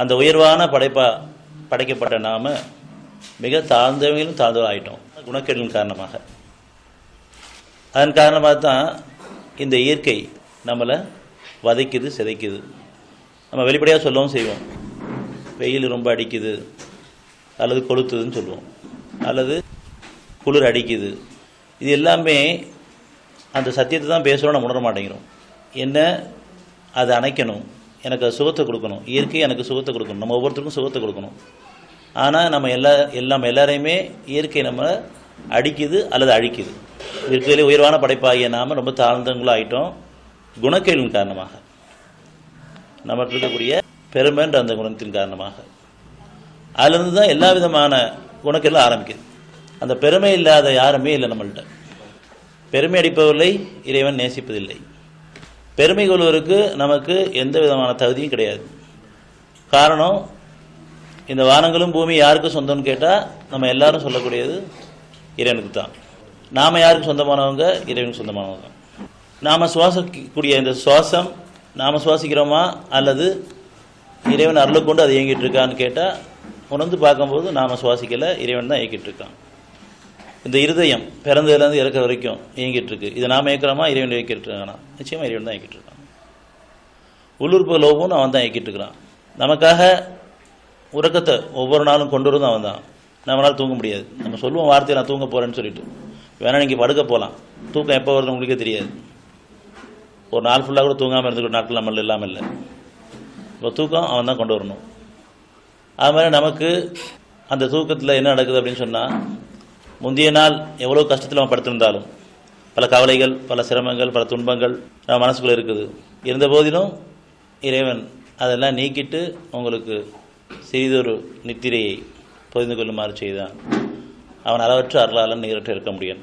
அந்த உயர்வான படைக்கப்பட்ட நாம மிக தாழ்ந்தவங்களும் தாழ்ந்தவர்கள் ஆகிட்டோம் குணக்கேடுகளின் காரணமாக. அதன் காரணமாக தான் இந்த இயற்கை நம்மளை வதைக்குது, சிதைக்குது. நம்ம வெளிப்படையாக சொல்லவும் செய்வோம், வெயில் ரொம்ப அடிக்குது அல்லது கொளுத்துதுன்னு சொல்லுவோம், அல்லது குளிர் அடிக்குது. இது எல்லாமே அந்த சத்தியத்தை தான் பேசுகிறோம், நம்ம உணர மாட்டேங்கிறோம். என்ன அதை அணைக்கணும், எனக்கு அது சுகத்தை கொடுக்கணும், இயற்கை எனக்கு சுகத்தை கொடுக்கணும், நம்ம ஒவ்வொருத்தருக்கும் சுகத்தை கொடுக்கணும். ஆனால் நம்ம எல்லாரையுமே இயற்கை நம்ம அடிக்குது அல்லது அழிக்குது. இருக்கிறதுலே உயர்வான படைப்பாகிய நாம் ரொம்ப தாழ்ந்தவங்களும் ஆகிட்டோம் குணக்கேடின் காரணமாக. நம்மகிட்ட இருக்கக்கூடிய பெருமைன்ற அந்த குணத்தின் காரணமாக. அதிலிருந்து தான் எல்லா விதமான குணக்கேடும் ஆரம்பிக்குது. அந்த பெருமை இல்லாத யாருமே இல்லை நம்மள்கிட்ட. பெருமை அடிப்பவர்களை இறைவன் நேசிப்பதில்லை. பெருமை கொள்வதற்கு நமக்கு எந்த விதமான தகுதியும் கிடையாது. காரணம், இந்த வானங்களும் பூமி யாருக்கு சொந்தம்னு கேட்டால் நம்ம எல்லாரும் சொல்லக்கூடியது இறைவனுக்கு தான். நாம் யாருக்கு சொந்தமானவங்க? இறைவனுக்கு சொந்தமானவங்க. நாம் சுவாசிக்கக்கூடிய இந்த சுவாசம் நாம் சுவாசிக்கிறோமா அல்லது இறைவன் அருளை கொண்டு அதை இயங்கிட்டு இருக்கான்னு கேட்டால் உணர்ந்து பார்க்கும்போது நாம் சுவாசிக்கலை, இறைவன் தான் இயக்கிட்டு இருக்கான். இந்த இருதயம் பிறந்ததுலேருந்து இறக்குற வரைக்கும் இயங்கிட்டு இருக்கு. இதை நாம் இயக்கிறோமா, இறைவன் இயக்கிட்டு இருக்கானா? நிச்சயமாக இறைவன் தான் இயக்கிட்டு இருக்கான். உள்ளுறுப்புகள் ஒவ்வொன்றும் அவன் தான் இயக்கிட்டு இருக்கிறான். நமக்காக உறக்கத்தை ஒவ்வொரு நாளும் கொண்டு வரதும் அவன் தான். நம்மளால் தூங்க முடியாது. நம்ம சொல்லுவோம் வார்த்தையை, நான் தூங்க போகிறேன்னு சொல்லிட்டு. வேணா நீங்கள் படுக்க போகலாம், தூக்கம் எப்போ வருது உங்களுக்கே தெரியாது. ஒரு நாள் ஃபுல்லாக கூட தூங்காமல் இருந்துக்கிற நாட்கள் நம்ம இல்லாமல் இல்லை. இப்போ தூக்கம் அவன் தான் கொண்டு வரணும். அது மாதிரி நமக்கு அந்த தூக்கத்தில் என்ன நடக்குது அப்படின்னு சொன்னால், முந்தைய நாள் எவ்வளோ கஷ்டத்தில் நம்ம படுத்திருந்தாலும் பல கவலைகள், பல சிரமங்கள், பல துன்பங்கள் நம்ம மனசுக்குள்ளே இருக்குது. இருந்த போதிலும் இறைவன் அதெல்லாம் நீக்கிட்டு உங்களுக்கு சிறிதொரு நித்திரையை பொதிந்து கொள்ளுமாறு செய்தான். அவன் அளவற்ற அருளாளன் நீரற்ற இருக்க முடியும்.